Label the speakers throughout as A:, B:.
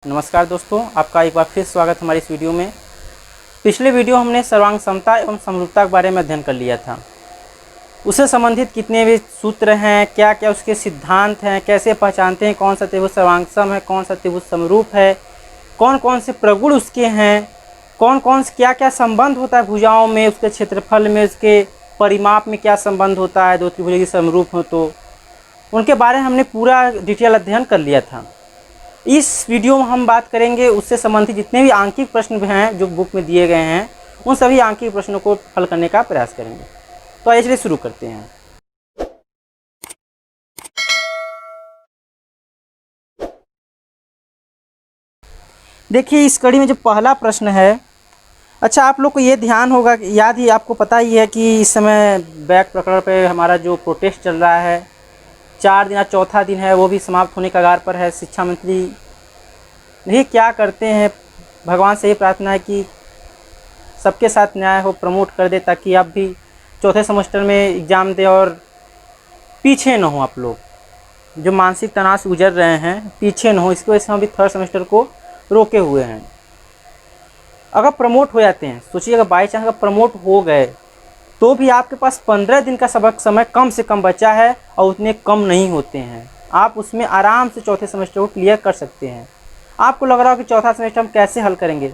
A: नमस्कार दोस्तों, आपका एक बार फिर स्वागत हमारी इस वीडियो में। पिछले वीडियो हमने सर्वांग समता एवं समरूपता के बारे में अध्ययन कर लिया था। उससे संबंधित कितने भी सूत्र हैं, क्या क्या उसके सिद्धांत हैं, कैसे पहचानते हैं कौन सा त्रिभुज सर्वांगसम है, कौन सा त्रिभुज समरूप है, कौन कौन से प्रगुण उसके हैं, कौन कौन से क्या क्या संबंध होता है भुजाओं में, उसके क्षेत्रफल में, उसके परिमाप में क्या संबंध होता है दो त्रिभुज की समरूप हो तो, उनके बारे में हमने पूरा डिटेल अध्ययन कर लिया था। इस वीडियो में हम बात करेंगे उससे संबंधित जितने भी आंकिक प्रश्न हैं जो बुक में दिए गए हैं, उन सभी आंकिक प्रश्नों को हल करने का प्रयास करेंगे। तो आइए चलिए शुरू करते हैं। देखिए, इस कड़ी में जो पहला प्रश्न है, अच्छा आप लोग को ये ध्यान होगा, याद ही आपको पता ही है कि इस समय बैक प्रकरण पे हमारा जो प्रोटेस्ट चल रहा है, 4 दिन, आज चौथा दिन है, वो भी समाप्त होने कगार पर है। शिक्षा मंत्री नहीं क्या करते हैं, भगवान से ये प्रार्थना है कि सबके साथ न्याय हो, प्रमोट कर दे ताकि आप भी चौथे सेमेस्टर में एग्ज़ाम दें और पीछे न हो। आप लोग जो मानसिक तनाव से गुजर रहे हैं पीछे न हो, इसकी वजह से हम भी थर्ड सेमेस्टर को रोके हुए हैं। अगर प्रमोट हो जाते हैं, सोचिए अगर बाई चांस अगर प्रमोट हो गए तो भी आपके पास 15 दिन का सबक समय कम से कम बचा है और उतने कम नहीं होते हैं। आप उसमें आराम से चौथे सेमेस्टर को क्लियर कर सकते हैं। आपको लग रहा हो कि चौथा सेमेस्टर हम कैसे हल करेंगे,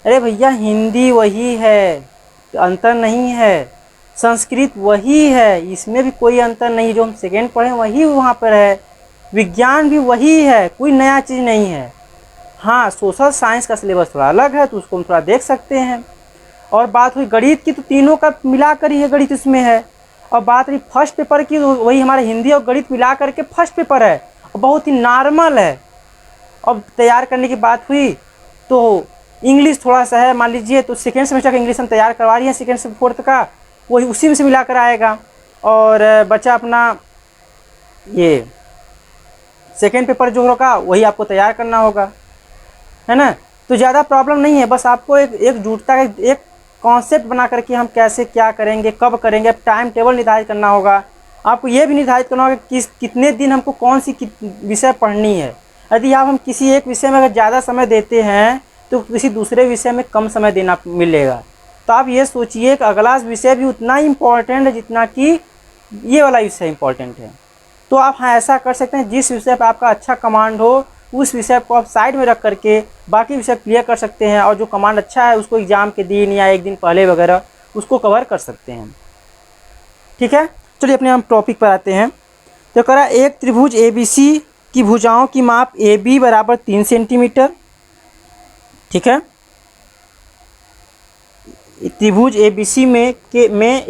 A: अरे भैया हिंदी वही है, अंतर नहीं है। संस्कृत वही है, इसमें भी कोई अंतर नहीं। जो हम सेकेंड पढ़े वही वहाँ पर है। विज्ञान भी वही है, कोई नया चीज़ नहीं है। हाँ, सोशल साइंस का सिलेबस थोड़ा अलग है तो उसको हम थोड़ा देख सकते हैं। और बात हुई गणित की तो तीनों का मिलाकर ही है, गणित इसमें है। और बात रही फर्स्ट पेपर की तो वही हमारे हिंदी और गणित मिला करके फर्स्ट पेपर है और बहुत ही नॉर्मल है। अब तैयार करने की बात हुई तो इंग्लिश थोड़ा सा है, मान लीजिए तो सेकेंड सेमेस्टर का इंग्लिश हम तैयार करवा रही हैं, सेकेंड से फोर्थ का वही उसी में से मिला कर आएगा। और बच्चा अपना ये सेकेंड पेपर जो होगा वही आपको तैयार करना होगा, है ना। तो ज़्यादा प्रॉब्लम नहीं है, बस आपको एक जुटता का एक कॉन्सेप्ट बना करके हम कैसे क्या करेंगे, कब करेंगे, टाइम टेबल निर्धारित करना होगा। आपको ये भी निर्धारित करना होगा कि कितने दिन हमको कौन सी विषय पढ़नी है। यदि आप हम किसी एक विषय में अगर ज़्यादा समय देते हैं तो किसी दूसरे विषय में कम समय देना मिलेगा। तो आप ये सोचिए कि अगला विषय भी उतना ही इम्पोर्टेंट है जितना कि ये वाला विषय इम्पोर्टेंट है। तो आप हाँ ऐसा कर सकते हैं, जिस विषय पर आपका अच्छा कमांड हो उस विषय को आप साइड में रख करके बाकी विषय क्लियर कर सकते हैं, और जो कमांड अच्छा है उसको एग्ज़ाम के दिन या एक दिन पहले वगैरह उसको कवर कर सकते हैं। ठीक है, चलिए अपने हम टॉपिक पर आते हैं। तो करा एक त्रिभुज ABC की भुजाओं की माप AB बराबर 3 सेंटीमीटर। ठीक है, त्रिभुज ABC में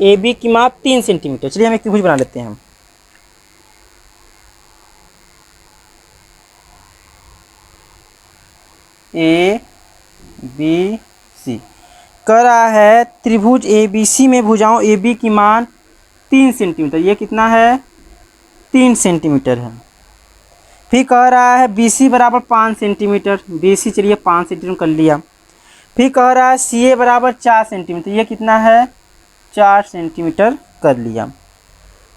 A: AB की माप 3 सेंटीमीटर। चलिए हम एक त्रिभुज बना लेते हैं। ABC कह रहा है त्रिभुज ABC में भुजाओं AB की मान 3 सेंटीमीटर। ये कितना है, 3 सेंटीमीटर है। फिर कह रहा है BC बराबर 5 सेंटीमीटर। BC चलिए 5 सेंटीमीटर कर लिया। फिर कह रहा है CA बराबर 4 सेंटीमीटर। ये कितना है, 4 सेंटीमीटर कर लिया।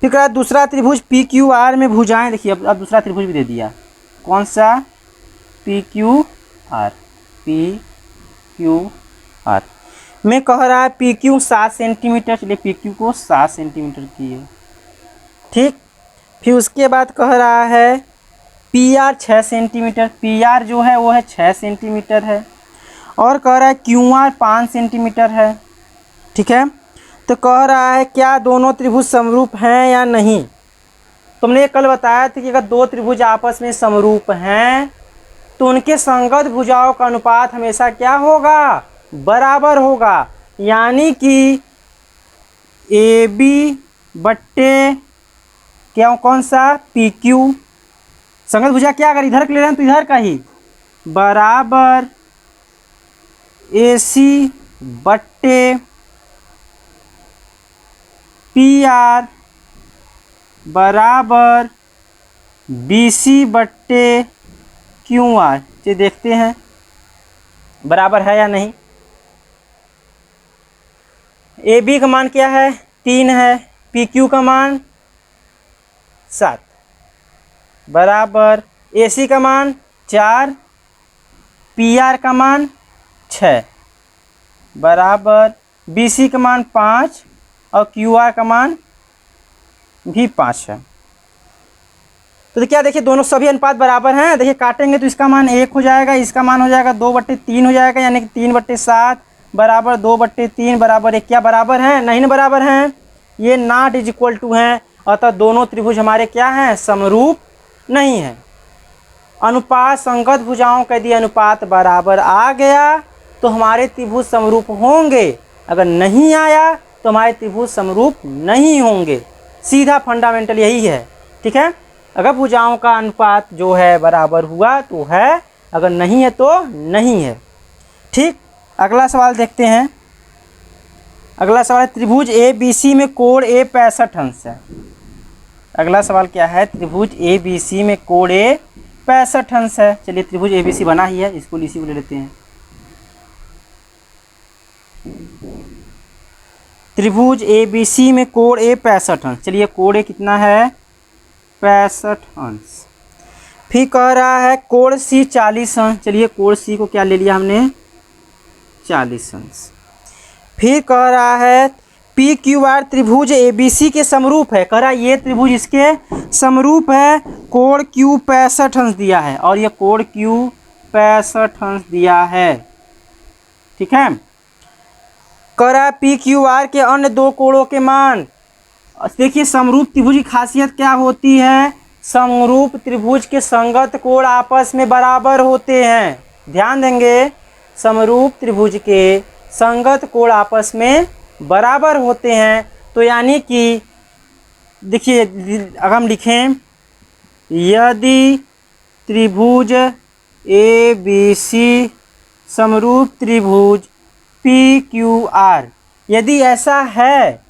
A: फिर कह रहा है दूसरा त्रिभुज PQR में भुजाएं, देखिए अब दूसरा त्रिभुज भी दे दिया। कौन सा, PQR में कह रहा है PQ 7 सेंटीमीटर। चलिए PQ को 7 सेंटीमीटर किए। ठीक, फिर उसके बाद कह रहा है PR 6 सेंटीमीटर। PR जो है वो है 6 सेंटीमीटर है। और कह रहा है QR 5 सेंटीमीटर है। ठीक है, तो कह रहा है क्या दोनों त्रिभुज समरूप हैं या नहीं। तुमने कल बताया था कि अगर दो त्रिभुज आपस में समरूप हैं तो उनके संगत भुजाओं का अनुपात हमेशा क्या होगा, बराबर होगा। यानी कि AB बट्टे क्या, कौन सा, PQ। संगत भुजा क्या, अगर इधर के ले रहे हैं तो इधर का ही, बराबर AC बट्टे PR बराबर BC बट्टे QR। ये देखते हैं बराबर है या नहीं। AB का मान क्या है, 3 है। PQ का मान 7 बराबर AC का मान 4 पी आर का मान 6 बराबर बी सी का मान 5 और क्यू आर का मान भी 5 है। तो क्या देखिए दोनों सभी अनुपात बराबर हैं। देखिए काटेंगे तो इसका मान 1 हो जाएगा, इसका मान हो जाएगा 2/3 हो जाएगा, यानी कि 3/7 बराबर 2/3 बराबर 1। क्या बराबर हैं? नहीं ना बराबर हैं, ये नॉट इज इक्वल टू हैं। अतः दोनों त्रिभुज हमारे क्या हैं? समरूप नहीं है। अनुपात संगत भुजाओं का यदि अनुपात बराबर आ गया तो हमारे त्रिभुज समरूप होंगे, अगर नहीं आया तो हमारे त्रिभुज समरूप नहीं होंगे। सीधा फंडामेंटल यही है। ठीक है, अगर भुजाओं का अनुपात जो है बराबर हुआ तो है, अगर नहीं है तो नहीं है। ठीक, अगला सवाल देखते हैं। अगला सवाल है त्रिभुज ए बी सी में कोण ए 65 अंश है। अगला सवाल क्या है? त्रिभुज ए बी सी में कोण ए 65 अंश है। चलिए त्रिभुज ए बी सी बना ही है, इसको इसी को ले लेते हैं। त्रिभुज ए बी सी में कोण ए 65 अंश। चलिए कोण ए कितना है? 65 अंश। फिर कह रहा है कोण सी 40 अंश। चलिए कोण सी को क्या ले लिया हमने? 40 अंश। फिर कह रहा है पी क्यू आर त्रिभुज ए बी सी के समरूप है। कह रहा है ये त्रिभुज इसके समरूप है। कोण क्यू 65 अंश दिया है और ये कोण क्यू 65 अंश दिया है। ठीक है, कह रहा है पी क्यू आर के अन्य दो कोणों के मान। देखिए समरूप त्रिभुज की खासियत क्या होती है? समरूप त्रिभुज के संगत कोण आपस में बराबर होते हैं। ध्यान देंगे, समरूप त्रिभुज के संगत कोण आपस में बराबर होते हैं। तो यानी कि देखिए अगर हम लिखें यदि त्रिभुज ए बी सी समरूप त्रिभुज पी क्यू आर, यदि ऐसा है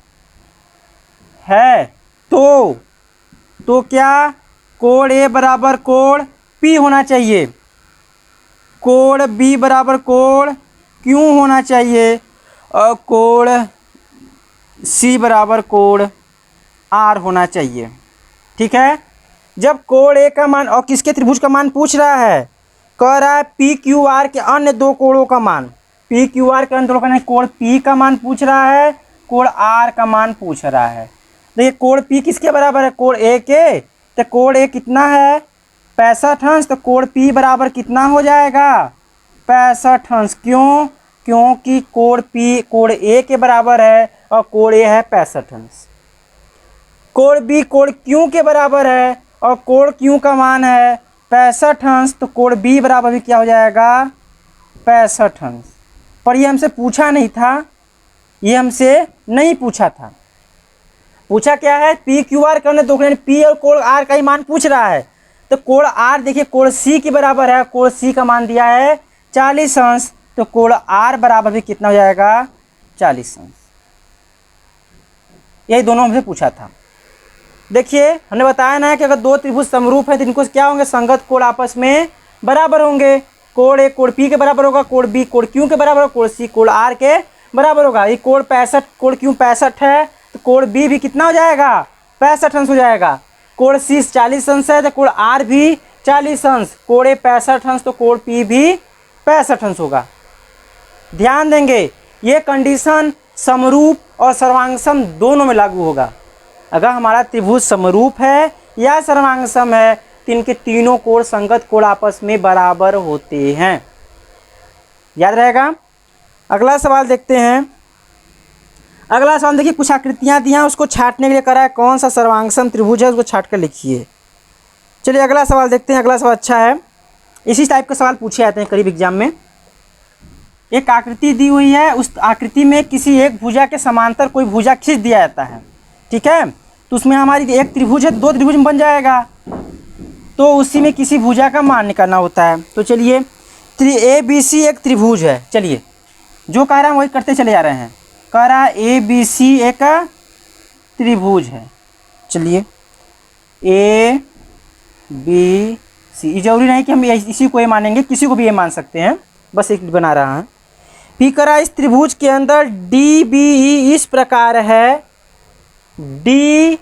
A: तो क्या कोण ए बराबर कोण पी होना चाहिए, कोण बी बराबर कोण क्यू होना चाहिए और कोण सी बराबर कोण आर होना चाहिए। ठीक है, जब कोण ए का मान और किसके त्रिभुज का मान पूछ रहा है? कह रहा है पी क्यू आर के अन्य दो कोणों का मान। पी क्यू आर के अन्य दो का नहीं, कोण पी का मान पूछ रहा है, कोण आर का मान पूछ रहा है। देखिए कोण पी किसके बराबर है? कोण ए के। तो कोण ए कितना है? 65 अंश। तो कोण पी बराबर कितना हो जाएगा? 65 अंश। क्यों? क्योंकि कोण पी कोण ए के बराबर है और कोण ए है 65 अंश। कोण बी कोण क्यू के बराबर है और कोण क्यू का मान है 65 अंश। तो कोण बी बराबर भी क्या हो जाएगा? 65 अंश। पर ये हमसे पूछा नहीं था, ये हमसे नहीं पूछा था। पूछा क्या है? पी क्यू आर करने दो, पी और कोण आर का ही मान पूछ रहा है। तो कोण आर देखिए कोण सी के बराबर है, कोण सी का मान दिया है 40 अंश। तो कोण आर बराबर भी कितना हो जाएगा? 40 अंश। यही दोनों हमसे पूछा था। देखिए हमने बताया ना कि अगर दो त्रिभुज समरूप है तो इनको क्या होंगे? संगत कोण आपस में बराबर होंगे। कोण ए कोण पी के बराबर होगा, कोण बी कोण क्यू के बराबर होगा, कोण सी कोण आर के बराबर होगा। ये कोण 65 कोण क्यू 65 है तो कोण बी भी कितना हो जाएगा? 65 अंश हो जाएगा। कोण सी 40 अंश है तो कोण आर भी 40 अंश। कोण ए 65 अंश तो कोण पी भी 65 अंश होगा। ध्यान देंगे ये कंडीशन समरूप और सर्वांगसम दोनों में लागू होगा। अगर हमारा त्रिभुज समरूप है या सर्वांगसम है तो इनके तीनों कोण संगत कोण आपस में बराबर होते हैं। याद रहेगा। अगला सवाल देखते हैं। अगला सवाल देखिए, कुछ आकृतियां दी हैं, उसको छांटने के लिए करा है कौन सा सर्वांगसम त्रिभुज है, उसको छांट कर लिखिए। चलिए अगला सवाल देखते हैं। अगला सवाल अच्छा है, इसी टाइप के सवाल पूछे जाते हैं करीब एग्जाम में। एक आकृति दी हुई है, उस आकृति में किसी एक भुजा के समांतर कोई भुजा खींच दिया जाता है। ठीक है, तो उसमें हमारी एक त्रिभुज है, दो त्रिभुज बन जाएगा। तो उसी में किसी भुजा का मान निकालना होता है। तो चलिए ए बी सी एक त्रिभुज है। चलिए जो कह रहा है वही करते चले जा रहे हैं। कह रहा है ए बी सी एक त्रिभुज है। चलिए ए बी सी, जरूरी नहीं कि हम इसी को ये मानेंगे, किसी को भी ये मान सकते हैं, बस एक बना रहा है। फिर कह रहा है इस त्रिभुज के अंदर डी बी ई इस प्रकार है। डी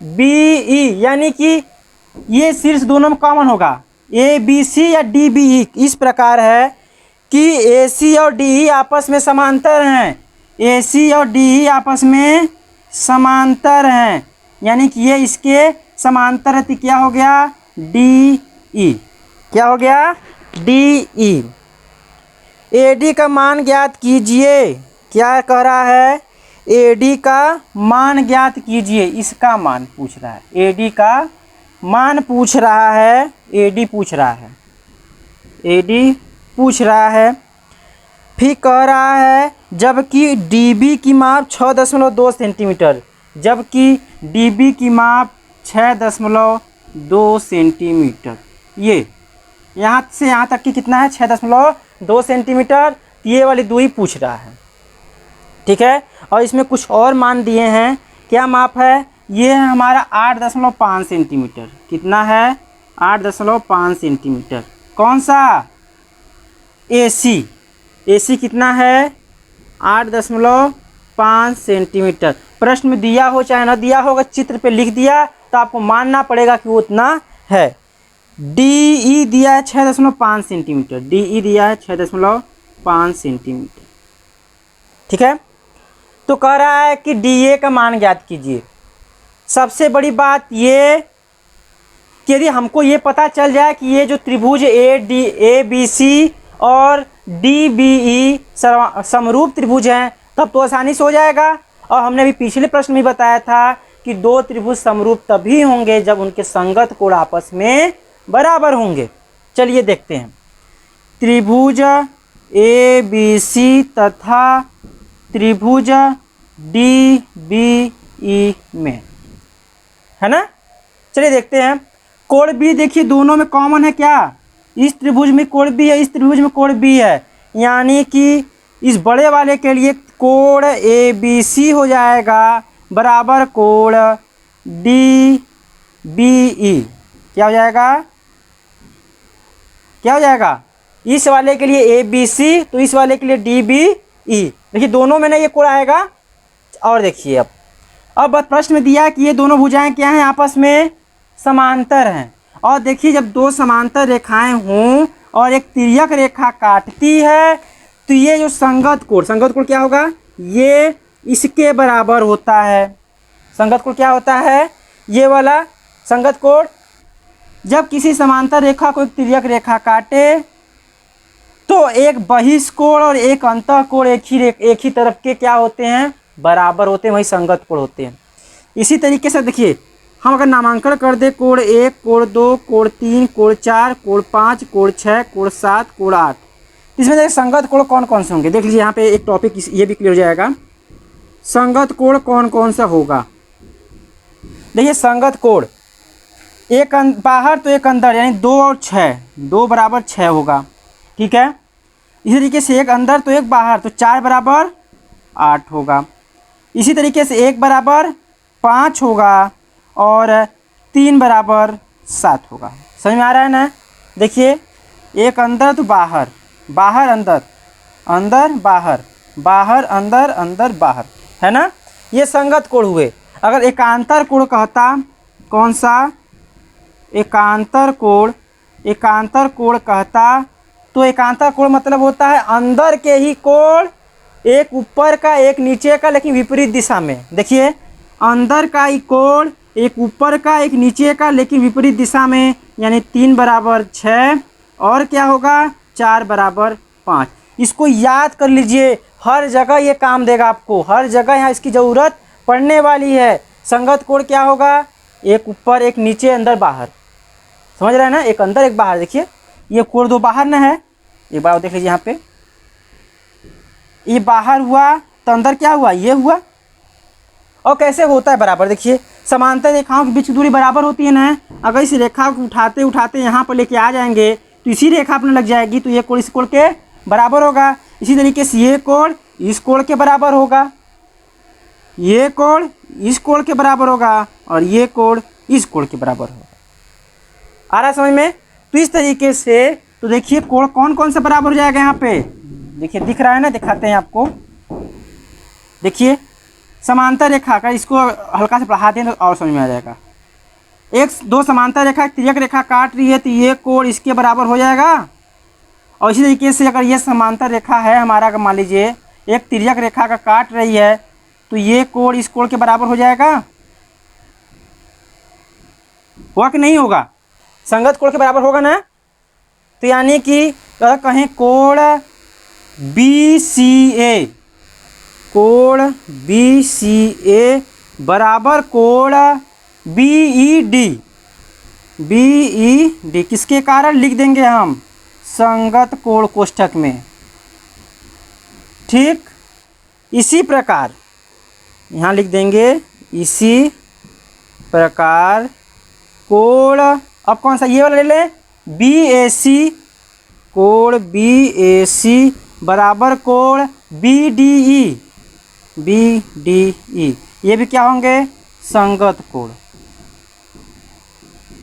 A: बी ई यानी कि ये शीर्ष दोनों में कॉमन होगा। ए बी सी या डी बी ई इस प्रकार है कि ए सी और डी ई आपस में समांतर हैं, ए सी और डी ई आपस में समांतर हैं, यानी कि ये इसके समांतर है, तो क्या हो गया डी ई, क्या हो गया डी ई। ए डी का मान ज्ञात कीजिए, क्या कह रहा है ए डी का मान ज्ञात कीजिए, इसका मान पूछ रहा है, ए डी का मान पूछ रहा है, ए डी पूछ रहा है, ए डी पूछ रहा है। फिर कह रहा है जबकि डी बी की माप 6.2 सेंटीमीटर, जबकि डी बी की माप 6.2 सेंटीमीटर, ये यहाँ से यहाँ तक की कितना है 6.2 सेंटीमीटर, ये वाली दूरी पूछ रहा है, ठीक है। और इसमें कुछ और मान दिए हैं, क्या माप है, ये है हमारा 8.5 सेंटीमीटर, कितना है 8.5 सेंटीमीटर, कौन सा ए सी कितना है 8.5 सेंटीमीटर। प्रश्न में दिया हो चाहे ना दिया होगा, चित्र पे लिख दिया तो आपको मानना पड़ेगा कि वो उतना है। डी ई दिया है 6.5 सेंटीमीटर, डी ई दिया है 6.5 सेंटीमीटर, ठीक है। तो कह रहा है कि डी ए का मान ज्ञात कीजिए। सबसे बड़ी बात ये कि यदि हमको ये पता चल जाए कि ये जो त्रिभुज ए बी सी और डी बी ई समरूप त्रिभुज हैं, तब तो आसानी से हो जाएगा। और हमने भी पिछले प्रश्न में बताया था कि दो त्रिभुज समरूप तभी होंगे जब उनके संगत कोण आपस में बराबर होंगे। चलिए देखते हैं, त्रिभुज ए बी सी तथा त्रिभुज डी बी ई में, है ना। चलिए देखते हैं, कोण बी देखिए दोनों में कॉमन है, क्या इस त्रिभुज में कोण बी है, इस त्रिभुज में कोण बी है, यानी कि इस बड़े वाले के लिए कोण ए बी सी हो जाएगा बराबर कोण डी बी ई, क्या हो जाएगा, क्या हो जाएगा, इस वाले के लिए ए बी सी तो इस वाले के लिए डी बी ई। देखिए दोनों में ना ये कोण आएगा। और देखिए अब प्रश्न में दिया है कि ये दोनों भुजाएं क्या हैं, आपस में समांतर हैं। और देखिए जब दो समांतर रेखाएं हों और एक तिर्यक रेखा काटती है तो ये जो संगत कोण क्या होगा, ये इसके बराबर होता है। संगत कोण क्या होता है, ये वाला संगत कोण। जब किसी समांतर रेखा को एक तिर्यक रेखा काटे तो एक बहिष्कोण और एक अंतःकोण एक ही तरफ के क्या होते हैं, बराबर होते हैं, वही संगत कोण होते हैं। इसी तरीके से देखिए हम अगर नामांकन कर दे कोण 1, कोण 2, कोण 3, कोण 4, कोण 5, कोण 6, कोण 7, कोण 8, इसमें देखिए संगत कोण कौन कौन से होंगे। देख लीजिए यहाँ पे एक टॉपिक ये भी क्लियर हो जाएगा, संगत कोण कौन कौन सा होगा। देखिए संगत कोण एक बाहर तो एक अंदर, यानी 2 और 6, 2 बराबर 6 होगा, ठीक है। इसी तरीके से एक अंदर तो एक बाहर, तो 4 बराबर 8 होगा। इसी तरीके से 1 बराबर 5 होगा और 3 बराबर 7 होगा। समझ में आ रहा है ना। देखिए एक अंदर तो बाहर, बाहर अंदर, अंदर बाहर, बाहर अंदर, अंदर बाहर, है ना। ये संगत कोण हुए। अगर एकांतर कोण कहता, कौन सा, एकांतर कोण, एकांतर कोण कहता तो एकांतर कोण मतलब होता है अंदर के ही कोण, एक ऊपर का एक नीचे का, लेकिन विपरीत दिशा में। देखिए अंदर का ही कोण, एक ऊपर का एक नीचे का, लेकिन विपरीत दिशा में, यानी 3 बराबर 6 और क्या होगा 4 बराबर 5। इसको याद कर लीजिए, हर जगह ये काम देगा आपको, हर जगह यहाँ इसकी ज़रूरत पड़ने वाली है। संगत कोण क्या होगा, एक ऊपर एक नीचे, अंदर बाहर, समझ रहे हैं ना, एक अंदर एक बाहर। देखिए ये कोण 2 बाहर न है, एक बार देख लीजिए यहाँ पे, ये बाहर हुआ तो अंदर क्या हुआ, ये हुआ। और कैसे होता है बराबर, देखिए समांतर रेखाओं के बीच की दूरी बराबर होती है ना। अगर इस रेखा को उठाते उठाते यहाँ पर लेके आ जाएंगे तो इसी रेखा अपने लग जाएगी, तो ये कोण इस कोण के बराबर होगा। इसी तरीके से ये कोण इस कोण के बराबर होगा, ये कोण इस कोण के बराबर होगा और ये कोण इस कोण के बराबर होगा। आ रहा समझ में। तो इस तरीके से तो देखिए कोण कौन कौन सा बराबर हो जाएगा यहाँ पे, देखिए दिख रहा है ना, दिखाते हैं आपको। देखिए समांतर रेखा का, इसको हल्का से बढ़ा दें तो और समझ में आ जाएगा। एक दो समांतर रेखा तिर्यक रेखा काट रही है तो ये कोण इसके बराबर हो जाएगा। और इसी तरीके से अगर ये समांतर रेखा है हमारा, मान लीजिए एक तिर्यक रेखा का काट रही है तो ये कोण इस कोण के बराबर हो जाएगा। होगा कि नहीं होगा? संगत कोण के बराबर होगा ना। तो यानी कि अगर कहें कोण BCA, कोण BCA बराबर कोण BED, BED किसके कारण लिख देंगे हम? संगत कोण कोष्ठक में। ठीक, इसी प्रकार यहाँ लिख देंगे, इसी प्रकार कोण, अब कौन सा ये वाला ले लें, BAC, कोण BAC बराबर कोण BDE, BDE ये भी क्या होंगे? संगत कोण।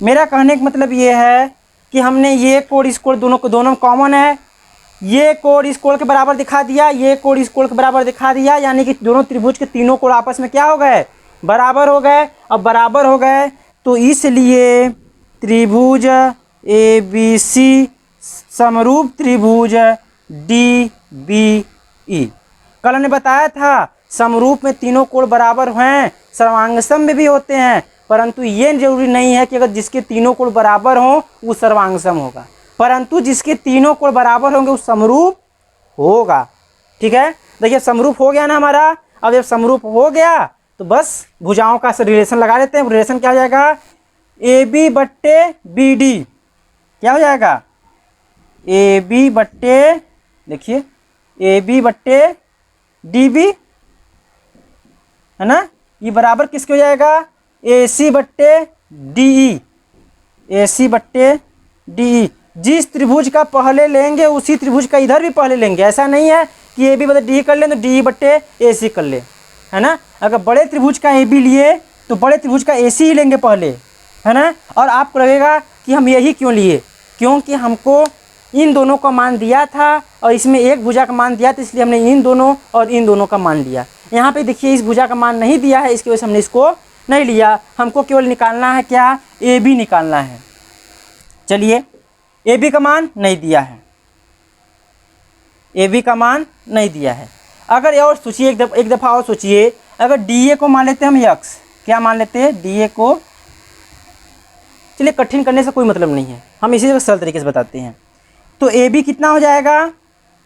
A: मेरा कहने का मतलब ये है कि हमने ये कोण इस कोण दोनों कॉमन है, ये कोण इस कोण के बराबर दिखा दिया, ये कोण इस कोण के बराबर दिखा दिया, यानी कि दोनों त्रिभुज के तीनों कोण आपस में क्या हो गए? बराबर हो गए। अब बराबर हो गए तो इसलिए त्रिभुज ABC समरूप त्रिभुज DBE। कल हमने बताया था समरूप में तीनों कोण बराबर हैं, सर्वांगसम में भी होते हैं, परंतु ये जरूरी नहीं है कि अगर जिसके तीनों कोण बराबर हों वो सर्वांगसम होगा, परंतु जिसके तीनों कोण बराबर होंगे वो समरूप होगा। ठीक है, देखिए समरूप हो गया ना हमारा। अब जब समरूप हो गया तो बस भुजाओं का रिलेशन लगा लेते हैं। रिलेशन क्या हो जाएगा? AB बट्टे BD क्या हो जाएगा? AB बट्टे, देखिए AB बट्टे DB है ना, ये बराबर किसके हो जाएगा? AC बट्टे DE, AC बट्टे DE। जिस त्रिभुज का पहले लेंगे उसी त्रिभुज का इधर भी पहले लेंगे। ऐसा नहीं है कि AB बट्टे DE कर लें तो DE बट्टे AC कर ले, है ना। अगर बड़े त्रिभुज का AB लिए तो बड़े त्रिभुज का AC ही लेंगे पहले, है ना। और आपको लगेगा कि हम यही क्यों लिए, क्योंकि हमको इन दोनों का मान दिया था और इसमें एक भुजा का मान दिया था, इसलिए हमने इन दोनों और इन दोनों का मान लिया। यहाँ पे देखिए इस भुजा का मान नहीं दिया है, इसकी वजह से हमने इसको नहीं लिया। हमको केवल निकालना है क्या? AB निकालना है। चलिए AB का मान नहीं दिया है, AB का मान नहीं दिया है। अगर और सोचिए एक दफ़ा और सोचिए, अगर DA को मान लेते हैं हम x, क्या मान लेते हैं? DA को। चलिए कठिन करने से कोई मतलब नहीं है, हम इसी से सरल तरीके से बताते हैं। तो AB कितना हो जाएगा?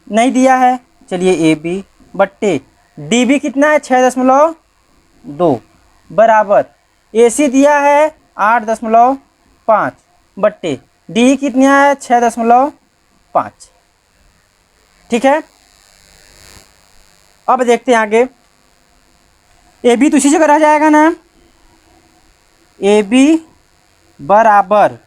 A: नहीं दिया है। चलिए AB बट्टे DB कितना है? 6.2 बराबर AC दिया है 8.5 बट्टे DE कितना है? 6.5। ठीक है, अब देखते हैं आगे। AB तो इसी जगह रह जाएगा ना। AB बराबर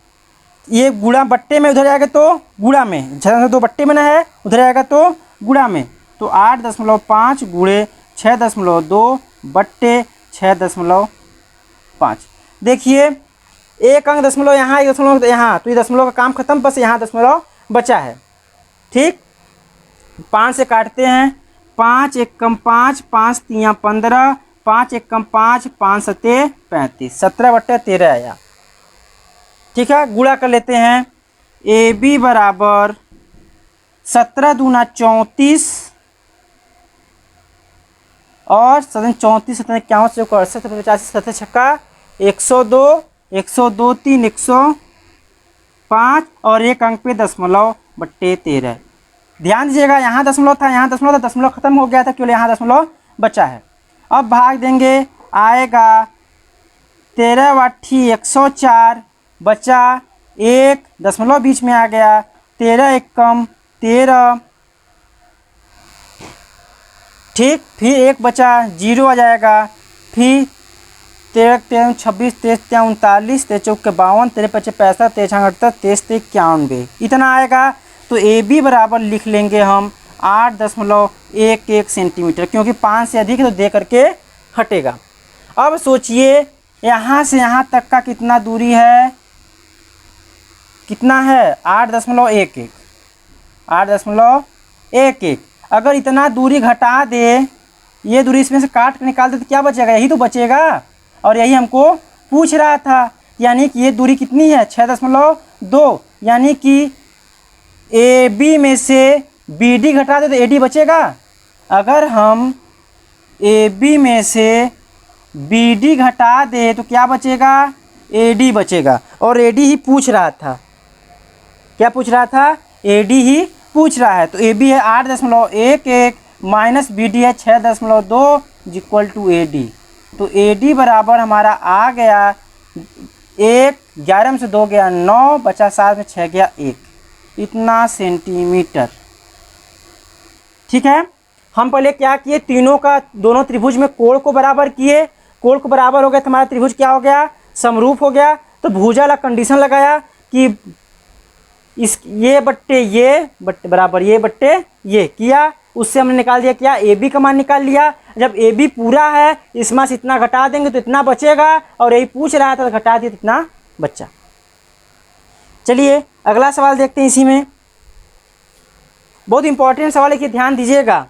A: ये गुणा बट्टे में उधर जाएगा तो गुणा में, 6.2 बट्टे में ना है, उधर जाएगा तो गुणा में। तो 8.5 गुणे 6.2 बट्टे 6.5। देखिए एक अंक दशमलव यहाँ, एक दशमलव यहाँ, तो ये दशमलव का काम खत्म, बस यहाँ दशमलव बचा है। ठीक, 5 से काटते हैं, 5 एकम 5, 5 तियाँ 15, 5 एकम 5, 5 सत्ते 35, 17/13 आया। ठीक है, गुणा कर लेते हैं। AB बराबर 17 दूना 34 और 34 17 51 से 68 85 7 छक्का 102, 102 3 105 और एक अंक पे दशमलव बट्टे 13। ध्यान दीजिएगा, यहाँ दशमलव था, यहाँ दशमलव था, दशमलव खत्म हो गया था, केवल यहाँ दशमलव बचा है। अब भाग देंगे, आएगा 13 104 बचा, एक दशमलव बीच में आ गया, 13 एकम 13। ठीक, फिर एक बचा, 0 आ जाएगा, फिर 13 13 26 23 39 23 चौक 52 13 25 65 23 68 23 91 इतना आएगा। तो AB बराबर लिख लेंगे हम 8.11 सेंटीमीटर, क्योंकि 5 से अधिक तो दे करके हटेगा। अब सोचिए यहाँ से यहाँ तक का कितना दूरी है? कितना है? 8.11, 8.11। अगर इतना दूरी घटा दे, ये दूरी इसमें से काट के निकाल दे तो क्या बचेगा? यही तो बचेगा। और यही हमको पूछ रहा था यानी कि ये दूरी कितनी है 6.2, यानी कि ए बी में से बी डी घटा दे तो ए डी बचेगा। अगर हम ए बी में से बी डी घटा दे तो क्या बचेगा, ए डी बचेगा। और ए डी ही पूछ रहा था, क्या पूछ रहा था, ए डी ही पूछ रहा है। तो ए बी है 8.11 माइनस बी डी है 6.2 इक्वल टू ए डी। तो ए डी बराबर हमारा आ गया 1, 11 में से 2 गया 9, बचा 7 में 6 गया 1, इतना सेंटीमीटर। ठीक है, हम पहले क्या किए, तीनों का दोनों त्रिभुज में कोण को बराबर किए, कोण को बराबर हो गया तो हमारा त्रिभुज क्या हो गया, समरूप हो गया। तो भुजा वाला कंडीशन लगाया कि इस ये बट्टे ये बट्टे बराबर ये बट्टे ये किया, उससे हमने निकाल दिया क्या, ए बी का मान निकाल लिया। जब ए बी पूरा है इसमें से इतना घटा देंगे तो इतना बचेगा, और यही पूछ रहा था तो घटा दिया तो इतना बच्चा। चलिए अगला सवाल देखते हैं। इसी में बहुत इंपॉर्टेंट सवाल है कि ध्यान दीजिएगा।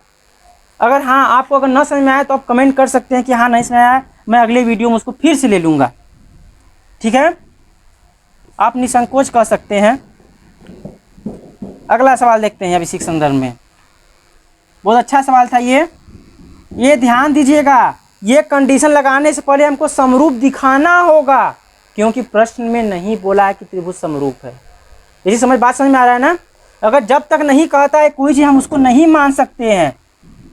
A: अगर हाँ आपको अगर न समझ में आए तो आप कमेंट कर सकते हैं कि हाँ नहीं समझ में आया, मैं अगले वीडियो में उसको फिर से ले लूँगा। ठीक है, आप निसंकोच कह सकते हैं। अगला सवाल देखते हैं अब इसी के संदर्भ में। बहुत अच्छा सवाल था ये ध्यान दीजिएगा। ये कंडीशन लगाने से पहले हमको समरूप दिखाना होगा, क्योंकि प्रश्न में नहीं बोला है कि त्रिभुज समरूप है। इसी बात समझ में आ रहा है ना। अगर जब तक नहीं कहता है कोई चीज़ हम उसको नहीं मान सकते हैं,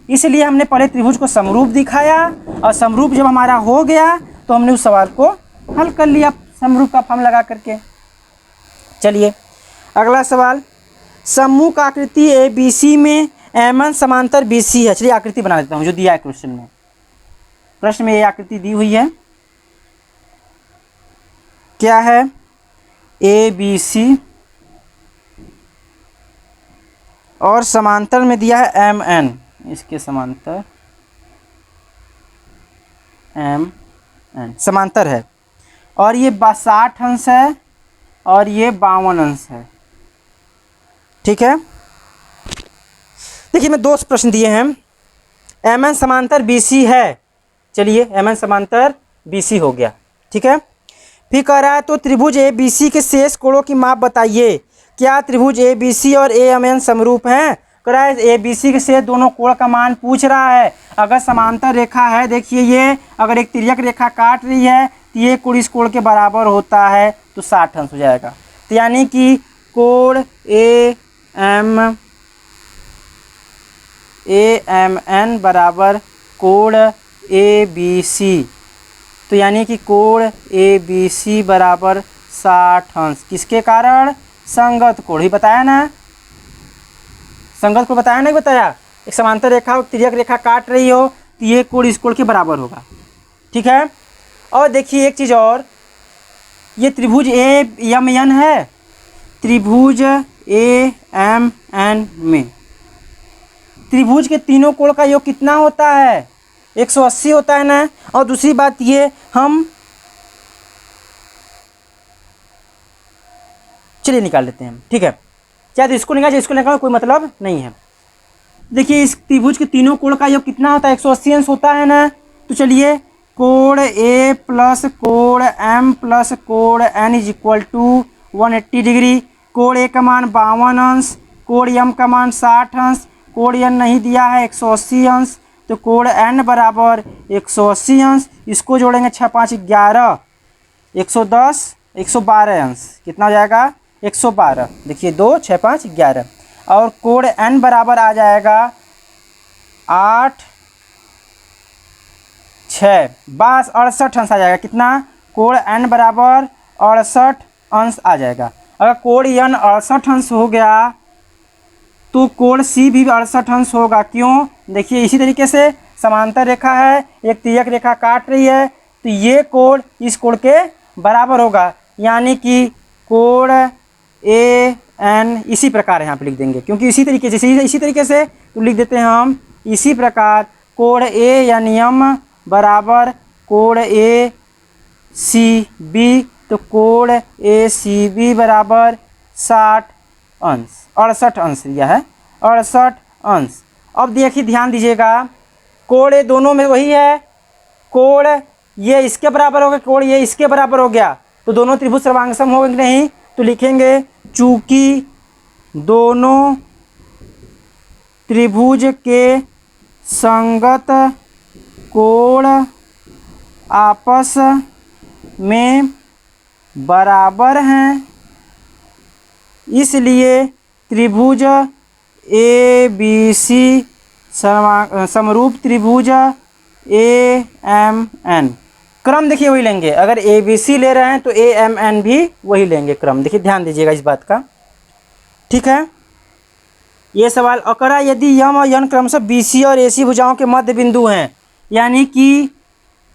A: इसलिए हमने पहले त्रिभुज को समरूप दिखाया, और समरूप जब हमारा हो गया तो हमने उस सवाल को हल कर लिया समरूप का फॉर्म लगा करके। चलिए अगला सवाल, सम्मुख आकृति ए बी सी में एम समांतर बी सी है। चलिए आकृति बना देता हूँ जो दिया है क्वेश्चन में। प्रश्न में ये आकृति दी हुई है, क्या है, ए बी सी और समांतर में दिया है एम एन, इसके समांतर एम एन समांतर है, और ये 60 अंश है और ये 52 अंश है। ठीक है, देखिए मैं 2 प्रश्न दिए हैं। एम एन समांतर बी सी है, चलिए एम एन समांतर बी सी हो गया। ठीक है, फिर कह रहा है तो त्रिभुज ए बी सी के शेष कोणों की माप बताइए। क्या त्रिभुज ए बी सी और ए एम एन समरूप हैं। कह रहा है ए बी सी के शेष दोनों कोण का मान पूछ रहा है। अगर समांतर रेखा है, देखिए ये अगर एक तिर्यक रेखा काट रही है तो ये कोण इस कोण के बराबर होता है, तो 60 अंश हो जाएगा। तो यानी कि कोण ए एम एन बराबर कोण ए बी सी। तो यानी कि कोण ए बी सी बराबर 60 अंश, किसके कारण, संगत कोण ही बताया ना, संगत कोण बताया नहीं बताया। एक समांतर रेखा और तिर्यक रेखा काट रही हो तो ये कोण इस कोण के बराबर होगा। ठीक है, और देखिए एक चीज़ और, ये त्रिभुज ए एम एन है, त्रिभुज ए एम एन में त्रिभुज के तीनों कोण का योग कितना होता है, 180 होता है ना। और दूसरी बात ये, हम चलिए निकाल लेते हैं। ठीक है, चाहे तो इसको निकाल, इसको निकाल, कोई मतलब नहीं है। देखिए इस त्रिभुज के तीनों कोण का योग कितना होता है, 180 अंश होता है ना। तो चलिए कोण ए प्लस कोण एम प्लस कोण N is equal to 180 degree. कोण ए का मान 52 अंश, कोण एम का मान 60 अंश, कोण एन नहीं दिया है 180 अंश, तो कोण एन बराबर 180 अंश। इसको जोड़ेंगे 6 5 11, 110 112 अंश, कितना हो जाएगा 112। देखिए 2 6 5 11, और कोण एन बराबर आ जाएगा 8 6 बस 68 अंश आ जाएगा। कितना, कोण एन बराबर 68 अंश आ जाएगा। अगर कोण एन 68 अंश हो गया तो कोण सी भी 68 अंश होगा। क्यों, देखिए इसी तरीके से समांतर रेखा है, एक तिर्यक रेखा काट रही है, तो ये कोण इस कोण के बराबर होगा। यानी कि कोण ए एन इसी प्रकार यहाँ पे लिख देंगे, क्योंकि इसी तरीके से तो लिख देते हैं हम इसी प्रकार। कोण ए एन एम बराबर कोण ए सी बी, तो कोण ए सी बी बराबर 60 अंश, 68 अंश लिया है, 68 अंश। अब देखिए ध्यान दीजिएगा, कोण ए दोनों में वही है, कोण ये इसके बराबर हो गया, कोण ये इसके बराबर हो गया, तो दोनों त्रिभुज सर्वांग सम होंगे कि नहीं, तो लिखेंगे चूंकि दोनों त्रिभुज के संगत कोण आपस में बराबर हैं, इसलिए त्रिभुज ए बी सी समरूप त्रिभुज ए एम एन। क्रम देखिए वही लेंगे, अगर ए बी सी ले रहे हैं तो ए एम एन भी वही लेंगे क्रम। देखिए ध्यान दीजिएगा इस बात का, ठीक है। ये सवाल अकरा यदि यम और यन क्रमशः बी सी और ए सी भुजाओं के मध्य बिंदु हैं, यानी कि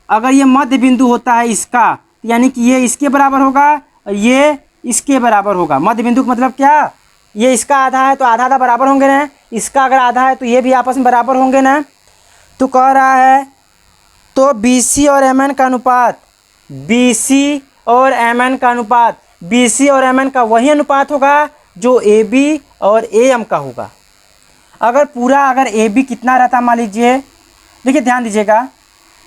A: अगर ये मध्य बिंदु होता है इसका, यानी कि ये इसके बराबर होगा और ये इसके बराबर होगा। मध्य बिंदु का मतलब क्या, ये इसका आधा है तो आधा आधा बराबर होंगे ना, इसका अगर आधा है तो ये भी आपस में बराबर होंगे ना। तो कह रहा है तो बी सी और एम एन का अनुपात, बी सी और एम एन का अनुपात, बी सी और एम एन का वही अनुपात होगा जो ए बी और ए एम का होगा। अगर पूरा अगर ए बी कितना रहता मान लीजिए, देखिए ध्यान दीजिएगा,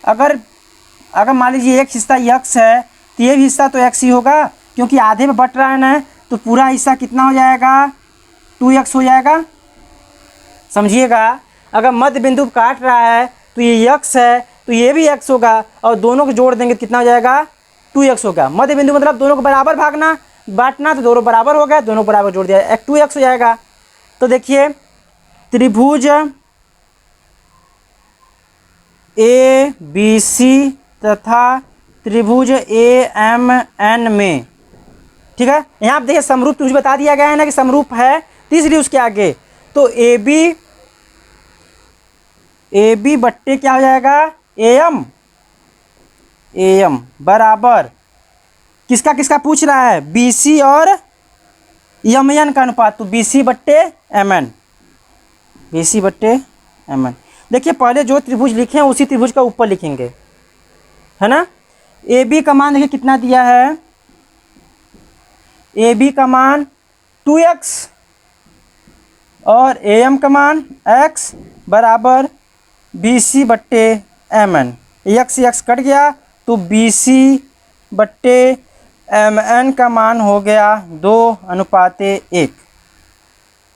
A: अगर मान लीजिए एक हिस्सा x है तो ये भी हिस्सा तो x ही होगा, क्योंकि आधे में बट रहा है ना, तो पूरा हिस्सा कितना हो जाएगा 2x हो जाएगा। समझिएगा, अगर मध्य बिंदु काट रहा है तो ये x है तो ये भी x होगा, और दोनों को जोड़ देंगे तो कितना हो जाएगा 2x होगा। मध्य बिंदु मतलब दोनों को बराबर भागना बांटना, तो दोनों बराबर हो गया, दोनों बराबर जोड़ दिया 2x हो जाएगा। तो देखिए त्रिभुज ए बी सी तथा त्रिभुज ए एम एन में, ठीक है, यहाँ आप देखिए समरूप त्रिभुज बता दिया गया है ना कि समरूप है, तो इसलिए उसके आगे तो ए बी बट्टे क्या हो जाएगा ए एम बराबर किसका किसका पूछ रहा है, बी सी और एम एन का अनुपात, तो बी सी बट्टे एम एन, बी सी बट्टे एम एन। देखिए पहले जो त्रिभुज लिखे हैं उसी त्रिभुज का ऊपर लिखेंगे, है ना। ए बी का मान देखिए कितना दिया है, ए बी का मान 2x और ए एम का मान x बराबर बी सी बट्टे M N. X X cut गया तो बी सी बट्टे एम एन का मान हो गया 2:1।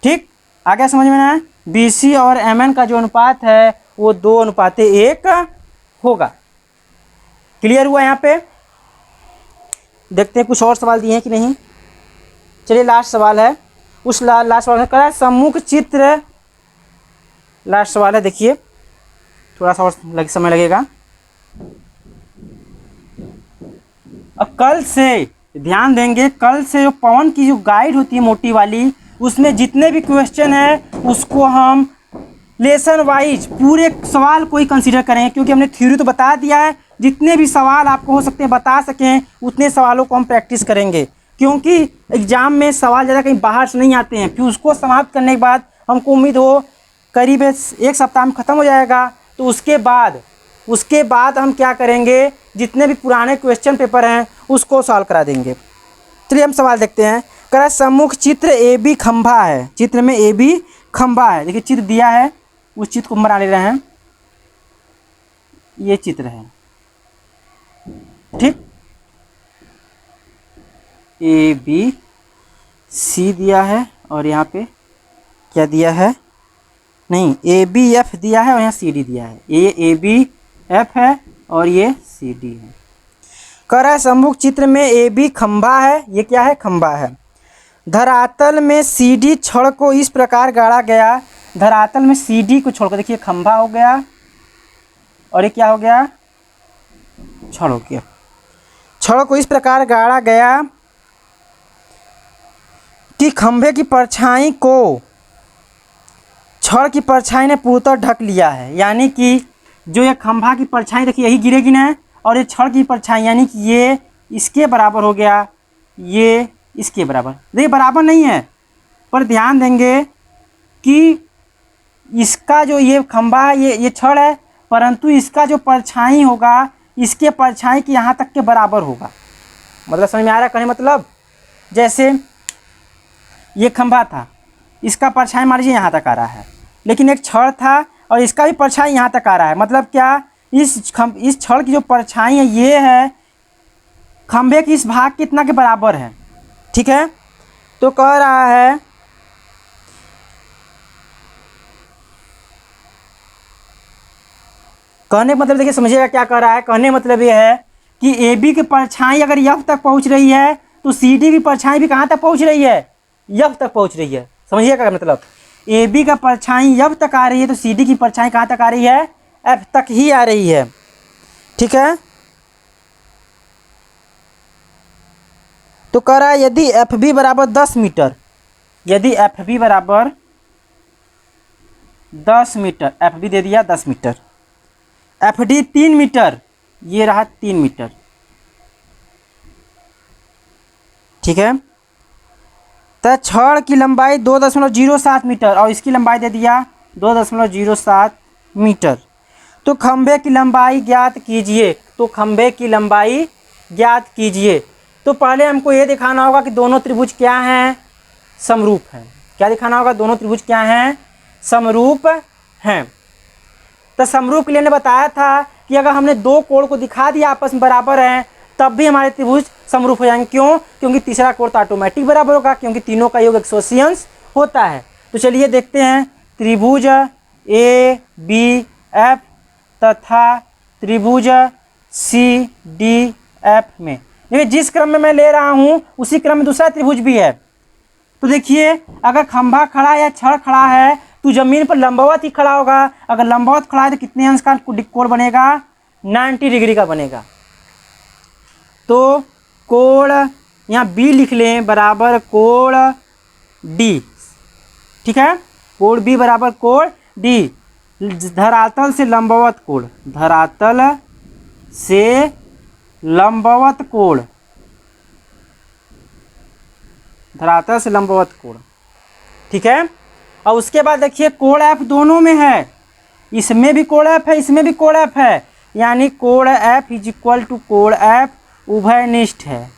A: ठीक, आ गया समझ में ना। बी सी और एम एन का जो अनुपात है वो 2:1 होगा। क्लियर हुआ। यहाँ पे देखते हैं कुछ और सवाल दिए हैं कि नहीं। चलिए लास्ट सवाल है, उस लास्ट सवाल में कह रहा है सम्मुख चित्र, लास्ट सवाल है, देखिए थोड़ा सा और समय लगेगा। अब कल से ध्यान देंगे, कल से जो पवन की जो गाइड होती है मोटी वाली, उसमें जितने भी क्वेश्चन है उसको हम लेसन वाइज पूरे सवाल को ही कंसीडर करेंगे, क्योंकि हमने थ्योरी तो बता दिया है, जितने भी सवाल आपको हो सकते हैं बता सकें उतने सवालों को हम प्रैक्टिस करेंगे, क्योंकि एग्जाम में सवाल ज़्यादा कहीं बाहर से नहीं आते हैं। फिर उसको समाप्त करने के बाद हमको उम्मीद हो करीब 1 सप्ताह में ख़त्म हो जाएगा, तो उसके बाद हम क्या करेंगे, जितने भी पुराने क्वेश्चन पेपर हैं उसको सॉल्व करा देंगे। चलिए हम सवाल देखते हैं। कह रहा है सम्मुख चित्र ए बी खंभा है, चित्र में ए बी खंभा है। देखिए चित्र दिया है, उस चित्र को बना ले रहे हैं, ये चित्र है, ठीक। ए बी सी दिया है और यहाँ पे क्या दिया है, नहीं ए बी एफ दिया है और यहाँ सी डी दिया है। ये ए बी एफ है और ये सी डी है। कह रहा है सम्मुख चित्र में ए बी खंभा है, ये क्या है, खंभा है। धरातल में सी डी छड़ को इस प्रकार गाड़ा गया, धरातल में सी डी को छोड़कर, देखिए खंभा हो गया और ये क्या हो गया, छड़ हो गया। छड़ को इस प्रकार गाड़ा गया कि खंभे की परछाई को छड़ की परछाई ने पूर्णतः ढक लिया है। यानी कि जो ये खंभा की परछाई देखिए यही गिरेगी ना, और ये छड़ की परछाई यानी कि ये इसके बराबर हो गया, ये इसके बराबर। देखिए बराबर नहीं है, पर ध्यान देंगे कि इसका जो ये खंभा है ये छड़ है, परंतु इसका जो परछाई होगा इसके परछाई के यहाँ तक के बराबर होगा। मतलब समझ में आ रहा है कहने मतलब, जैसे ये खंभा था, इसका परछाई मान लीजिए यहाँ तक आ रहा है, लेकिन एक छड़ था और इसका भी परछाई यहाँ तक आ रहा है। मतलब क्या, इस छड़ की जो परछाई है ये है खंभे की इस भाग कितना के बराबर है, ठीक है। तो कह रहा है कहने का मतलब देखिए समझिएगा क्या कह रहा है। कहने का मतलब ये है कि ए बी की परछाई अगर यफ तक पहुंच रही है तो सी डी की परछाई भी कहाँ तक पहुंच रही है, यफ तक पहुंच रही है। समझिएगा मतलब ए बी का परछाई यफ तक आ रही है तो सी डी की परछाई कहाँ तक आ रही है, एफ तक ही आ रही है, ठीक है। तो कह रहा है यदि एफ बी बराबर 10 मीटर, यदि एफ बी बराबर 10 मीटर, एफ बी दे दिया 10 मीटर, एफ डी 3 मीटर, ये रहा 3 मीटर, ठीक है। तो छड़ की लंबाई 2.07 मीटर और इसकी लंबाई दे दिया 2.07 मीटर। तो खंभे की लंबाई ज्ञात कीजिए, तो खंभे की लंबाई ज्ञात कीजिए। तो पहले हमको ये दिखाना होगा कि दोनों त्रिभुज क्या हैं, समरूप हैं। क्या दिखाना होगा, दोनों त्रिभुज क्या हैं, समरूप हैं। तो समरूप के लिए ने बताया था कि अगर हमने दो कोण को दिखा दिया आपस में बराबर हैं तब भी हमारे त्रिभुज समरूप हो जाएंगे। क्यों, क्योंकि तीसरा कोण तो ऑटोमेटिक बराबर होगा, क्योंकि तीनों का योग 180 होता है। तो चलिए देखते हैं त्रिभुज ए बी एफ तथा त्रिभुज सी डी एफ में, देखिए जिस क्रम में मैं ले रहा हूँ उसी क्रम में दूसरा त्रिभुज भी है। तो देखिए अगर खंभा खड़ा या छड़ खड़ा है तो जमीन पर लंबवत ही खड़ा होगा। अगर लंबवत खड़ा है तो कितने अंश का कोण बनेगा, 90 डिग्री का बनेगा। तो कोण यहाँ बी लिख लें बराबर कोण डी, ठीक है। कोण बी बराबर कोण डी, धरातल से लंबवत कोण, धरातल से लंबवत कोण, धरातल से लंबवत कोण, ठीक है। और उसके बाद देखिए कोण एफ दोनों में है, इसमें भी कोण एफ है, इसमें भी कोण एफ है, यानी कोण एफ इज इक्वल टू कोण एफ उभयनिष्ठ है।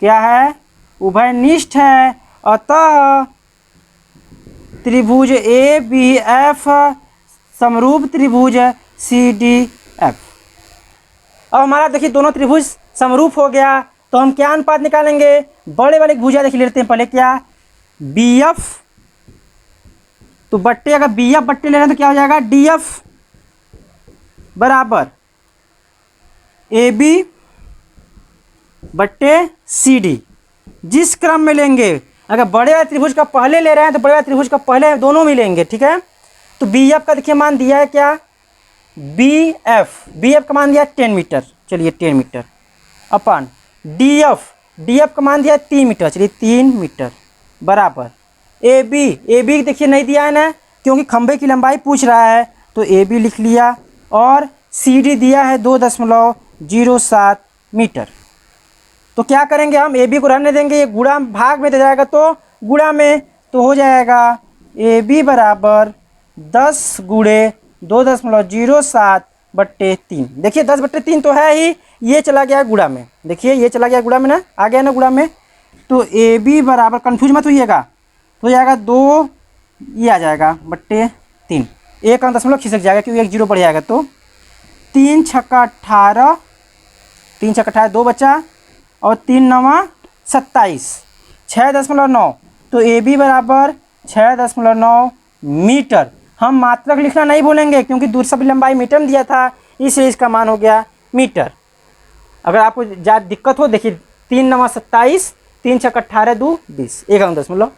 A: क्या है, उभयनिष्ठ है। अतः त्रिभुज ए बी एफ समरूप त्रिभुज सी डी एफ। अब हमारा देखिए दोनों त्रिभुज समरूप हो गया तो हम क्या अनुपात निकालेंगे, बड़े वाले भुजा देख लेते हैं पहले। क्या, बी एफ, तो बट्टे अगर बी एफ बट्टे ले रहे हैं तो क्या हो जाएगा, डी एफ बराबर ए बी बट्टे सी डी। जिस क्रम में लेंगे, अगर बड़े वाले त्रिभुज का पहले ले रहे हैं तो बड़े वाले त्रिभुज का पहले दोनों में लेंगे, ठीक है। तो बी एफ का देखिए मान दिया है क्या, बी एफ का मान दिया 10 मीटर, चलिए 10 मीटर, अपन डी एफ का मान दिया 3 मीटर, चलिए 3 मीटर बराबर ए बी देखिए नहीं दिया है ना, क्योंकि खंभे की लंबाई पूछ रहा है तो ए बी लिख लिया। और सी डी दिया है 2.07 मीटर। तो क्या करेंगे हम, ए बी को रहने देंगे, ये गुणा भाग में दे जाएगा तो गुणा में, तो हो जाएगा ए बी बराबर 10 गुणे 2.07 बट्टे 3। देखिए 10 बट्टे 3 तो है ही, ये चला गया गुणा में, देखिए ये चला गया गुणा में ना, आ गया ना गुणा में। तो ए बी बराबर, कन्फ्यूज मत होइएगा, तो हो जाएगा 2, ये आ जाएगा बट्टे 3, एक अंक दशमलव खिसक जाएगा क्योंकि एक जीरो बढ़ जाएगा। तो 3 छक्का 18, 3 छक्का 18 2 बचा, और 3 नवा 27, 6.9। तो ए बी बराबर 6.9 मीटर। हम मात्रक लिखना नहीं भूलेंगे क्योंकि दूसरी लंबाई मीटर में दिया था, इसलिए इसका मान हो गया मीटर। अगर आपको ज़्यादा दिक्कत हो देखिए 3 नवा 27, 3 छक्का 18 2 20, एक अंक दशमलव,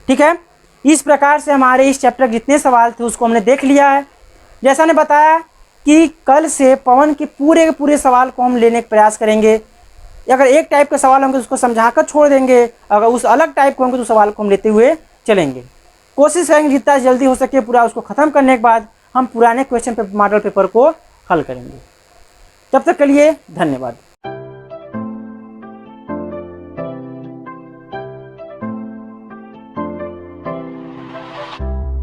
A: ठीक है। इस प्रकार से हमारे इस चैप्टर के जितने सवाल थे उसको हमने देख लिया है। जैसा ने बताया कि कल से पवन के पूरे सवाल को हम लेने का प्रयास करेंगे। अगर एक टाइप के सवाल होंगे तो उसको समझाकर छोड़ देंगे, अगर उस अलग टाइप के होंगे तो सवाल को हम लेते हुए चलेंगे। कोशिश करेंगे जितना जल्दी हो सके पूरा उसको ख़त्म करने के बाद हम पुराने क्वेश्चन पेपर मॉडल पेपर को हल करेंगे। तब तक के लिए धन्यवाद।